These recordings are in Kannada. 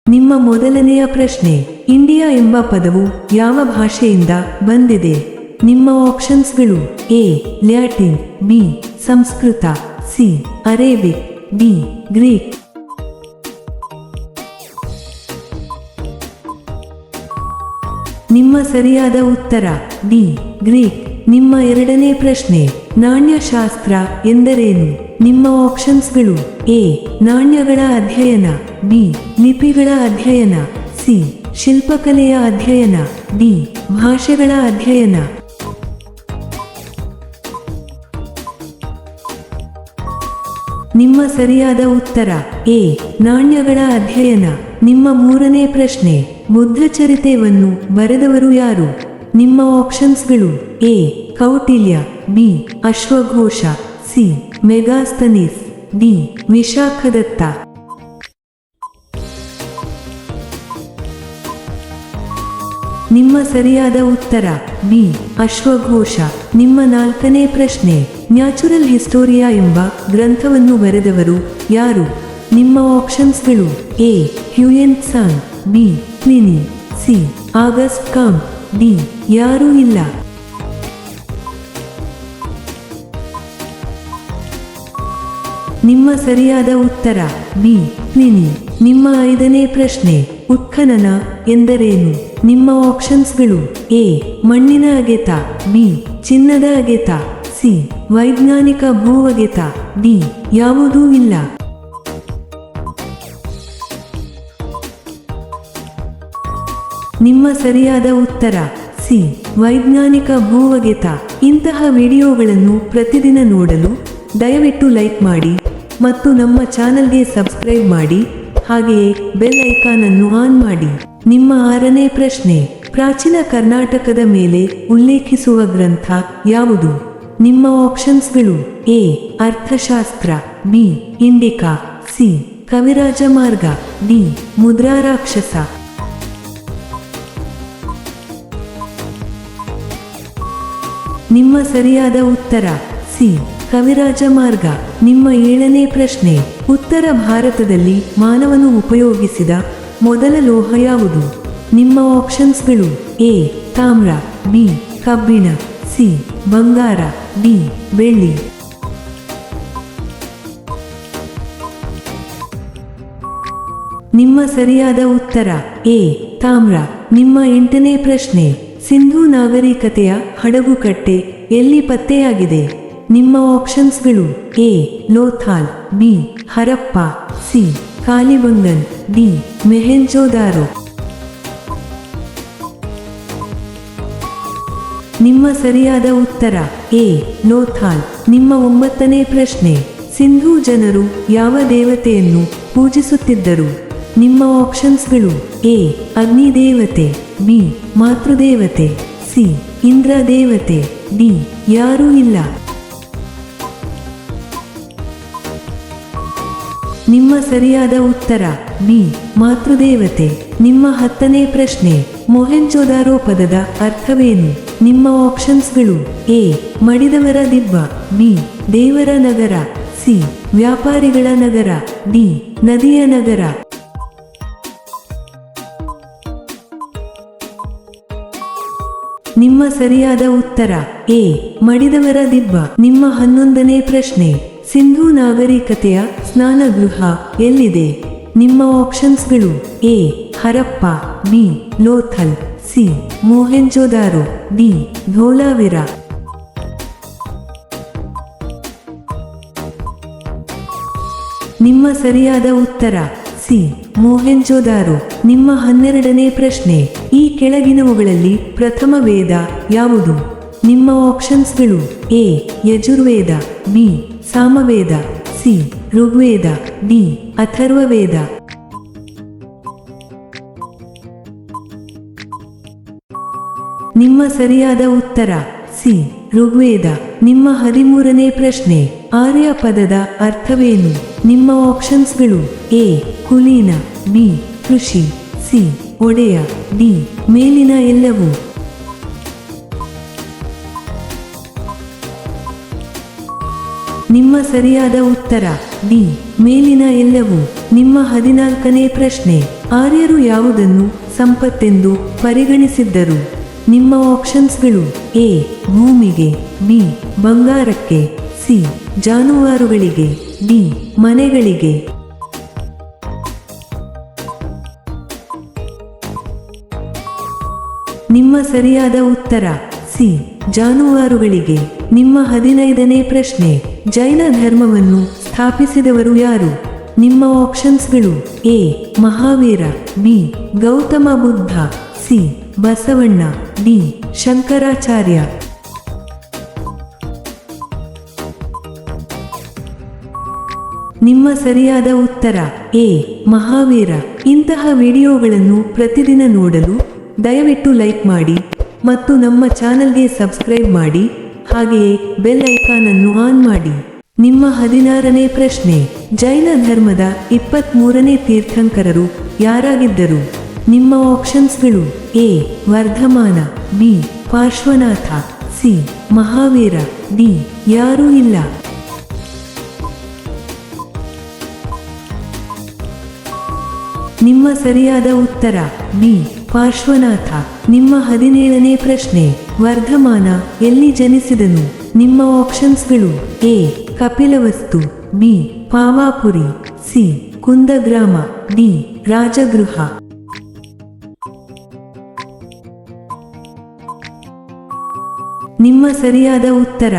ನಿಮ್ಮ ಮೊದಲನೆಯ ಪ್ರಶ್ನೆ, ಇಂಡಿಯಾ ಎಂಬ ಪದವು ಯಾವ ಭಾಷೆಯಿಂದ ಬಂದಿದೆ? ನಿಮ್ಮ ಆಪ್ಷನ್ಸ್ಗಳು: A Latin, B Sanskrit, C Arabic, D Greek. ನಿಮ್ಮ ಸರಿಯಾದ ಉತ್ತರ ಡಿ ಗ್ರೀಕ್. ನಿಮ್ಮ ಎರಡನೇ ಪ್ರಶ್ನೆ, ನಾಣ್ಯಶಾಸ್ತ್ರ ಎಂದರೇನು? ನಿಮ್ಮ ಆಪ್ಷನ್ಸ್ಗಳು: ಎ ನಾಣ್ಯಗಳ ಅಧ್ಯಯನ, ಬಿ ಲಿಪಿಗಳ ಅಧ್ಯಯನ, ಸಿ ಶಿಲ್ಪಕಲೆಯ ಅಧ್ಯಯನ, ಡಿ ಭಾಷೆಗಳ ಅಧ್ಯಯನ. ನಿಮ್ಮ ಸರಿಯಾದ ಉತ್ತರ ಎ ನಾಣ್ಯಗಳ ಅಧ್ಯಯನ. ನಿಮ್ಮ ಮೂರನೇ ಪ್ರಶ್ನೆ, ಬುದ್ಧಚರಿತೆಯನ್ನು ಬರೆದವರು ಯಾರು? ನಿಮ್ಮ ಆಪ್ಷನ್ಸ್ಗಳು: ಎ ಕೌಟಿಲ್ಯ, ಬಿ ಅಶ್ವಘೋಷ, ಸಿ ಮೆಗಾಸ್ತನೀಸ್, ಡಿ ವಿಶಾಖದತ್ತ. ನಿಮ್ಮ ಸರಿಯಾದ ಉತ್ತರ ಬಿ ಅಶ್ವಘೋಷ. ನಿಮ್ಮ ನಾಲ್ಕನೇ ಪ್ರಶ್ನೆ, ನ್ಯಾಚುರಲ್ ಹಿಸ್ಟೋರಿಯಾ ಎಂಬ ಗ್ರಂಥವನ್ನು ಬರೆದವರು ಯಾರು? ನಿಮ್ಮ ಆಪ್ಷನ್ಸ್ಗಳು: A Hiuen Tsang, B Pliny, C August Comte, D ಯಾರೂ ಇಲ್ಲ. ನಿಮ್ಮ ಸರಿಯಾದ ಉತ್ತರ ಬಿ ಪ್ಲಿನಿ. ನಿಮ್ಮ ಐದನೇ ಪ್ರಶ್ನೆ, ಉತ್ಖನನ ಎಂದರೇನು? ನಿಮ್ಮ ಆಪ್ಷನ್ಸ್ಗಳು: ಎ ಮಣ್ಣಿನ ಅಗೆತ, ಬಿ ಚಿನ್ನದ ಅಗೆತ, ಸಿ ವೈಜ್ಞಾನಿಕ ಭೂ ಅಗೆತ, ಡಿ ಯಾವುದೂ ಇಲ್ಲ. ನಿಮ್ಮ ಸರಿಯಾದ ಉತ್ತರ ಸಿ ವೈಜ್ಞಾನಿಕ ಭೂ ಅಗೆತ. ಇಂತಹ ವಿಡಿಯೋಗಳನ್ನು ಪ್ರತಿದಿನ ನೋಡಲು ದಯವಿಟ್ಟು ಲೈಕ್ ಮಾಡಿ ಮತ್ತು ನಮ್ಮ ಚಾನಲ್ಗೆ ಸಬ್ಸ್ಕ್ರೈಬ್ ಮಾಡಿ, ಹಾಗೆಯೇ ಬೆಲ್ ಐಕಾನ್ ಅನ್ನು ಆನ್ ಮಾಡಿ. ನಿಮ್ಮ ಆರನೇ ಪ್ರಶ್ನೆ, ಪ್ರಾಚೀನ ಕರ್ನಾಟಕದ ಮೇಲೆ ಉಲ್ಲೇಖಿಸುವ ಗ್ರಂಥ ಯಾವುದು? ನಿಮ್ಮ ಆಪ್ಷನ್ಸ್ಗಳು: ಎ ಅರ್ಥಶಾಸ್ತ್ರ, ಬಿ ಇಂಡಿಕಾ, ಸಿ ಕವಿರಾಜ ಮಾರ್ಗ, ಡಿ ಮುದ್ರಾರಾಕ್ಷಸ. ನಿಮ್ಮ ಸರಿಯಾದ ಉತ್ತರ ಸಿ ಕವಿರಾಜ ಮಾರ್ಗ. ನಿಮ್ಮ ಏಳನೇ ಪ್ರಶ್ನೆ, ಉತ್ತರ ಭಾರತದಲ್ಲಿ ಮಾನವನು ಉಪಯೋಗಿಸಿದ ಮೊದಲ ಲೋಹ ಯಾವುದು? ನಿಮ್ಮ ಆಪ್ಷನ್ಸ್ಗಳು: ಎ ತಾಮ್ರ, ಬಿ ಕಬ್ಬಿಣ, ಸಿ ಬಂಗಾರ, ಡಿ ಬೆಳ್ಳಿ. ನಿಮ್ಮ ಸರಿಯಾದ ಉತ್ತರ ಎ ತಾಮ್ರ. ನಿಮ್ಮ ಎಂಟನೇ ಪ್ರಶ್ನೆ, ಸಿಂಧೂ ನಾಗರಿಕತೆಯ ಹಡಗುಕಟ್ಟೆ ಎಲ್ಲಿ ಪತ್ತೆಯಾಗಿದೆ? ನಿಮ್ಮ ಆಪ್ಷನ್ಸ್ಗಳು: A Lothal, B Harappa, C Kalibangan, D Mohenjodaro. ನಿಮ್ಮ ಸರಿಯಾದ ಉತ್ತರ ಎ ಲೋಥಾಲ್. ನಿಮ್ಮ ಒಂಬತ್ತನೇ ಪ್ರಶ್ನೆ, ಸಿಂಧೂ ಜನರು ಯಾವ ದೇವತೆಯನ್ನು ಪೂಜಿಸುತ್ತಿದ್ದರು? ನಿಮ್ಮ ಆಪ್ಷನ್ಸ್ಗಳು: ಎ ಅಗ್ನಿ ದೇವತೆ, ಬಿ ಮಾತೃದೇವತೆ, ಸಿ ಇಂದ್ರ ದೇವತೆ, ಡಿ ಯಾರೂ ಇಲ್ಲ. ನಿಮ್ಮ ಸರಿಯಾದ ಉತ್ತರ ಬಿ ಮಾತೃದೇವತೆ. ನಿಮ್ಮ ಹತ್ತನೇ ಪ್ರಶ್ನೆ, ಮೊಹೆಂಜೋದಾರೋ ಪದದ ಅರ್ಥವೇನು? ನಿಮ್ಮ ಆಪ್ಷನ್ಸ್ಗಳು: ಎ ಮಡಿದವರ ದಿಬ್ಬ, ಬಿ ದೇವರ ನಗರ, ಸಿ ವ್ಯಾಪಾರಿಗಳ ನಗರ, ಡಿ ನದಿಯ ನಗರ. ನಿಮ್ಮ ಸರಿಯಾದ ಉತ್ತರ ಎ ಮಡಿದವರ ದಿಬ್ಬ. ನಿಮ್ಮ 11ನೇ ಪ್ರಶ್ನೆ, ಸಿಂಧೂ ನಾಗರಿಕತೆಯ ಸ್ನಾನಗೃಹ ಎಲ್ಲಿದೆ? ನಿಮ್ಮ ಆಪ್ಷನ್ಸ್ಗಳು: A Harappa, B Lothal, C Mohenjodaro, D Dholavira. ನಿಮ್ಮ ಸರಿಯಾದ ಉತ್ತರ ಸಿ ಮೊಹೆಂಜೋದಾರೋ. ನಿಮ್ಮ 12ನೇ ಪ್ರಶ್ನೆ, ಈ ಕೆಳಗಿನವುಗಳಲ್ಲಿ ಪ್ರಥಮ ವೇದ ಯಾವುದು? ನಿಮ್ಮ ಆಪ್ಷನ್ಸ್ಗಳು: A Yajurveda, B Samaveda, C Rigveda, D Atharvaveda. ನಿಮ್ಮ ಸರಿಯಾದ ಉತ್ತರ ಸಿ ಋಗ್ವೇದ. ನಿಮ್ಮ 13ನೇ ಪ್ರಶ್ನೆ, ಆರ್ಯ ಪದದ ಅರ್ಥವೇನು? ನಿಮ್ಮ ಆಪ್ಷನ್ಸ್ಗಳು: ಎ ಕುಲೀನ, ಬಿ ಕೃಷಿ, ಸಿ ಒಡೆಯ, ಡಿ ಮೇಲಿನ ಎಲ್ಲವೂ. ನಿಮ್ಮ ಸರಿಯಾದ ಉತ್ತರ ಡಿ ಮೇಲಿನ ಎಲ್ಲವೂ. ನಿಮ್ಮ 14ನೇ ಪ್ರಶ್ನೆ, ಆರ್ಯರು ಯಾವುದನ್ನು ಸಂಪತ್ತೆಂದು ಪರಿಗಣಿಸಿದ್ದರು? ನಿಮ್ಮ ಆಪ್ಷನ್ಸ್ಗಳು: ಎ ಭೂಮಿಗೆ, ಬಿ ಬಂಗಾರಕ್ಕೆ, ಸಿ ಜಾನುವಾರುಗಳಿಗೆ, ಡಿ ಮನೆಗಳಿಗೆ. ನಿಮ್ಮ ಸರಿಯಾದ ಉತ್ತರ ಸಿ ಜಾನುವಾರುಗಳಿಗೆ. ನಿಮ್ಮ 15ನೇ ಪ್ರಶ್ನೆ: ಜೈನ ಧರ್ಮವನ್ನು ಸ್ಥಾಪಿಸಿದವರು ಯಾರು? ನಿಮ್ಮ ಆಪ್ಷನ್ಸ್ಗಳು: A Mahavira, B Gautama Buddha, C Basavanna, D Shankaracharya. ನಿಮ್ಮ ಸರಿಯಾದ ಉತ್ತರ ಎ ಮಹಾವೀರ. ಇಂತಹ ವಿಡಿಯೋಗಳನ್ನು ಪ್ರತಿದಿನ ನೋಡಲು ದಯವಿಟ್ಟು ಲೈಕ್ ಮಾಡಿ ಮತ್ತು ನಮ್ಮ ಚಾನಲ್ಗೆ ಸಬ್ಸ್ಕ್ರೈಬ್ ಮಾಡಿ, ಹಾಗೆಯೇ ಬೆಲ್ ಐಕಾನ್ ಅನ್ನು ಆನ್ ಮಾಡಿ. ನಿಮ್ಮ 16ನೇ ಪ್ರಶ್ನೆ: ಜೈನ ಧರ್ಮದ 23ನೇ ತೀರ್ಥಂಕರರು ಯಾರಾಗಿದ್ದರು? ನಿಮ್ಮ ಆಪ್ಷನ್ಸ್ಗಳು: A Vardhamana, B Parshvanatha, C Mahavira, D ಯಾರೂ ಇಲ್ಲ. ನಿಮ್ಮ ಸರಿಯಾದ ಉತ್ತರ ಬಿ ಪಾರ್ಶ್ವನಾಥ. ನಿಮ್ಮ 17ನೇ ಪ್ರಶ್ನೆ: ವರ್ಧಮಾನ ಎಲ್ಲಿ ಜನಿಸಿದನು? ನಿಮ್ಮ ಆಪ್ಷನ್ಸ್ಗಳು: A Kapilavastu, B Pavapuri, C Kundagrama, D Rajagriha. ನಿಮ್ಮ ಸರಿಯಾದ ಉತ್ತರ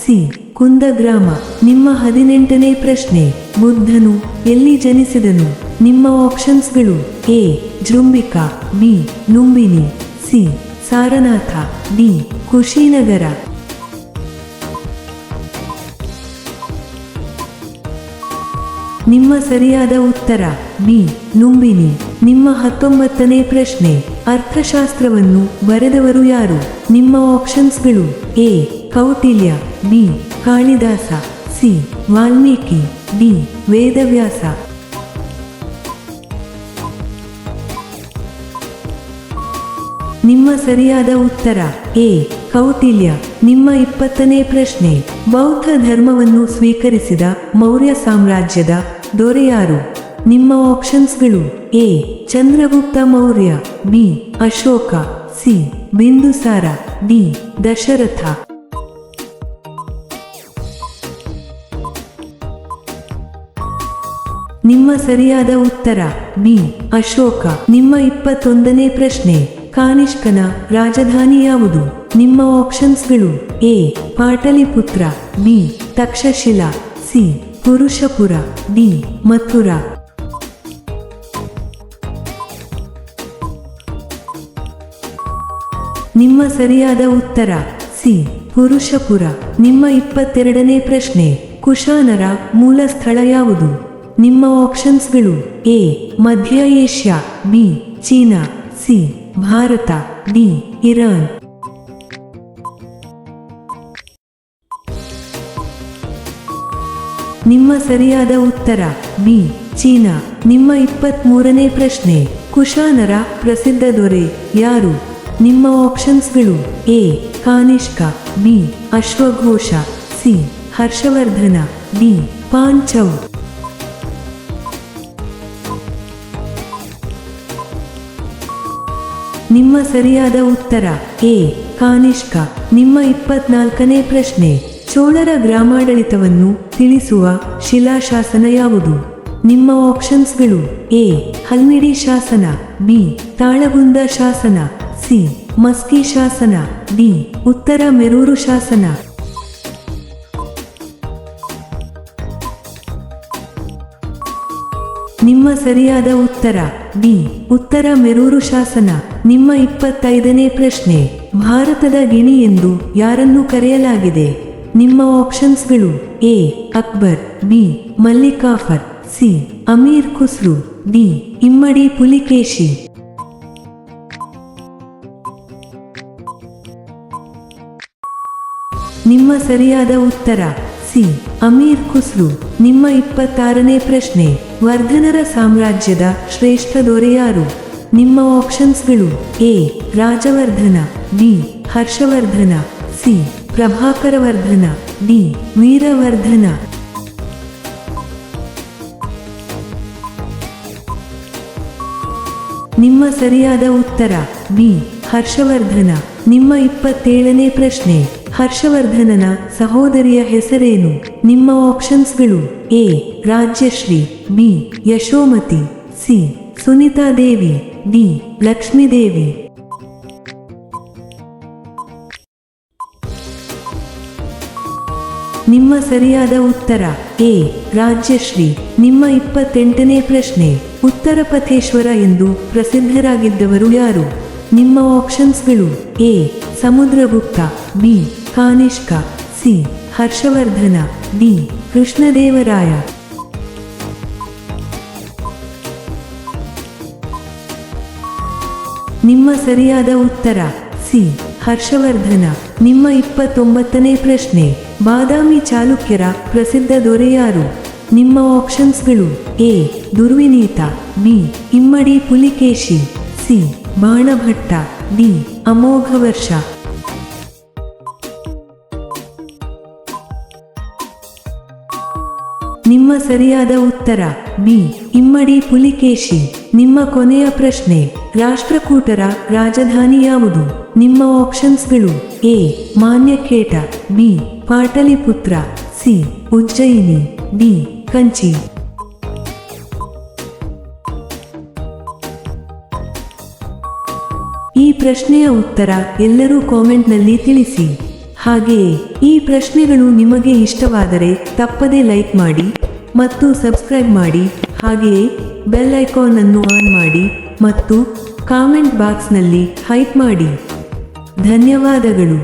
ಸಿ ಕುಂದಗ್ರಾಮ. ನಿಮ್ಮ 18ನೇ ಪ್ರಶ್ನೆ: ಬುದ್ಧನು ಎಲ್ಲಿ ಜನಿಸಿದನು? ನಿಮ್ಮ ಆಪ್ಷನ್ಸ್ಗಳು: A Jrimbhika, B Lumbini, C Sarnath, D Kushinagar. ನಿಮ್ಮ ಸರಿಯಾದ ಉತ್ತರ ಬಿ ಲುಂಬಿನಿ. ನಿಮ್ಮ 19ನೇ ಪ್ರಶ್ನೆ: ಅರ್ಥಶಾಸ್ತ್ರವನ್ನು ಬರೆದವರು ಯಾರು? ನಿಮ್ಮ ಆಪ್ಷನ್ಸ್ಗಳು: A Kautilya, B Kalidasa, C Valmiki, D Vedavyasa. ನಿಮ್ಮ ಸರಿಯಾದ ಉತ್ತರ ಎ ಕೌಟಿಲ್ಯ. ನಿಮ್ಮ 20ನೇ ಪ್ರಶ್ನೆ: ಬೌದ್ಧ ಧರ್ಮವನ್ನು ಸ್ವೀಕರಿಸಿದ ಮೌರ್ಯ ಸಾಮ್ರಾಜ್ಯದ ದೊರೆಯಾರು? ನಿಮ್ಮ ಆಪ್ಷನ್ಸ್ಗಳು: A Chandragupta Maurya, B Ashoka, C Bindusara, D Dasharatha. ನಿಮ್ಮ ಸರಿಯಾದ ಉತ್ತರ ಬಿ ಅಶೋಕ. ನಿಮ್ಮ 21ನೇ ಪ್ರಶ್ನೆ: ಕಾನಿಷ್ಕನ ರಾಜಧಾನಿ ಯಾವುದು? ನಿಮ್ಮ ಆಪ್ಷನ್ಸ್ಗಳು: A Pataliputra, B Takshashila, C Purushapura, D Mathura. ನಿಮ್ಮ ಸರಿಯಾದ ಉತ್ತರ ಸಿ ಪುರುಷಪುರ. ನಿಮ್ಮ 22ನೇ ಪ್ರಶ್ನೆ: ಕುಶಾನರ ಮೂಲ ಸ್ಥಳ ಯಾವುದು? ನಿಮ್ಮ ಆಪ್ಷನ್ಸ್ಗಳು: ಎ ಮಧ್ಯ Asia, B China, C Bharat, D Iran. ನಿಮ್ಮ ಸರಿಯಾದ ಉತ್ತರ ಬಿ ಚೀನಾ. ನಿಮ್ಮ 23ನೇ ಪ್ರಶ್ನೆ: ಕುಶಾನರ ಪ್ರಸಿದ್ಧ ದೊರೆ ಯಾರು? ನಿಮ್ಮ ಆಪ್ಷನ್ಸ್ಗಳು: ಎ ಕಾನಿಷ್ಕ, ಬಿ ಅಶ್ವಘೋಷ, ಸಿ ಹರ್ಷವರ್ಧನ, ಡಿ ಪಾಂಚವ್. ನಿಮ್ಮ ಸರಿಯಾದ ಉತ್ತರ ಎ ಕಾನಿಷ್ಕ. ನಿಮ್ಮ 24ನೇ ಪ್ರಶ್ನೆ: ಚೋಳರ ಗ್ರಾಮಾಡಳಿತವನ್ನು ತಿಳಿಸುವ ಶಿಲಾಶಾಸನ ಯಾವುದು? ನಿಮ್ಮ ಆಪ್ಷನ್ಸ್ಗಳು: ಎ ಹಲ್ಮಿಡಿ ಶಾಸನ, ಬಿ ತಾಳಗುಂದ ಶಾಸನ, ಸಿ ಮಸ್ಕಿ ಶಾಸನ, ಡಿ ಉತ್ತರ ಮೆರೂರು ಶಾಸನ. ನಿಮ್ಮ ಸರಿಯಾದ ಉತ್ತರ ಡಿ ಉತ್ತರ ಮೆರೂರು ಶಾಸನ. ನಿಮ್ಮ 25ನೇ ಪ್ರಶ್ನೆ: ಭಾರತದ ಗಿಣಿ ಎಂದು ಯಾರನ್ನು ಕರೆಯಲಾಗಿದೆ? ನಿಮ್ಮ ಆಪ್ಷನ್ಸ್ಗಳು: A Akbar, B Malik Kafur, C Amir Khusrau, D Immadi Pulakeshi. ನಿಮ್ಮ ಸರಿಯಾದ ಉತ್ತರ ಸಿ ಅಮೀರ್ ಖುಸ್ರು. ನಿಮ್ಮ 26ನೇ ಪ್ರಶ್ನೆ: ವರ್ಧನರ ಸಾಮ್ರಾಜ್ಯದ ಶ್ರೇಷ್ಠ ದೊರೆ ಯಾರು? ನಿಮ್ಮ ಆಪ್ಷನ್ಸ್ಗಳು: A Rajavardhana, B Harshavardhana, C Prabhakaravardhana, D Viravardhana. ನಿಮ್ಮ ಸರಿಯಾದ ಉತ್ತರ ಬಿ ಹರ್ಷವರ್ಧನ. ನಿಮ್ಮ 27ನೇ ಪ್ರಶ್ನೆ, ಹರ್ಷವರ್ಧನನ ಸಹೋದರಿಯ ಹೆಸರೇನು? ನಿಮ್ಮ ಆಪ್ಷನ್ಸ್ಗಳು: A Rajyashri, B Yashomati, C Sunita Devi, D Lakshmidevi. ನಿಮ್ಮ ಸರಿಯಾದ ಉತ್ತರ ಎ ರಾಜ್ಯಶ್ರೀ. ನಿಮ್ಮ 28ನೇ ಪ್ರಶ್ನೆ, ಉತ್ತರಪಥೇಶ್ವರ ಎಂದು ಪ್ರಸಿದ್ಧರಾಗಿದ್ದವರು ಯಾರು? ನಿಮ್ಮ ಆಪ್ಷನ್ಸ್ಗಳು: A Samudragupta, B Kanishka, C Harshavardhana, D Krishnadevaraya. ನಿಮ್ಮ ಸರಿಯಾದ ಉತ್ತರ ಸಿ ಹರ್ಷವರ್ಧನ. ನಿಮ್ಮ 29ನೇ ಪ್ರಶ್ನೆ, ಬಾದಾಮಿ ಚಾಲುಕ್ಯರ ಪ್ರಸಿದ್ಧ ದೊರೆ ಯಾರು? ನಿಮ್ಮ ಆಪ್ಷನ್ಸ್ಗಳು: A ದುರ್ವಿನೀತ, B Immadi Pulakeshi, C Banabhatta, D Amoghavarsha. ನಿಮ್ಮ ಸರಿಯಾದ ಉತ್ತರ ಬಿ ಇಮ್ಮಡಿ ಪುಲಿಕೇಶಿ. ನಿಮ್ಮ ಕೊನೆಯ ಪ್ರಶ್ನೆ, ರಾಷ್ಟ್ರಕೂಟರ ರಾಜಧಾನಿ ಯಾವುದು? ನಿಮ್ಮ ಆಪ್ಷನ್ಸ್ಗಳು: A Manyakheta, B Pataliputra, C Ujjaini, D Kanchi. ಈ ಪ್ರಶ್ನೆಯ ಉತ್ತರ ಎಲ್ಲರೂ ಕಾಮೆಂಟ್ನಲ್ಲಿ ತಿಳಿಸಿ. ಹಾಗೆಯೇ ಈ ಪ್ರಶ್ನೆಗಳು ನಿಮಗೆ ಇಷ್ಟವಾದರೆ ತಪ್ಪದೇ ಲೈಕ್ ಮಾಡಿ ಮತ್ತು ಸಬ್ಸ್ಕ್ರೈಬ್ ಮಾಡಿ. ಹಾಗೆಯೇ ಬೆಲ್ ಐಕಾನ್ ಅನ್ನು ಆನ್ ಮಾಡಿ ಮತ್ತು ಕಾಮೆಂಟ್ ಬಾಕ್ಸ್ನಲ್ಲಿ ಹೈಪ್ ಮಾಡಿ. ಧನ್ಯವಾದಗಳು.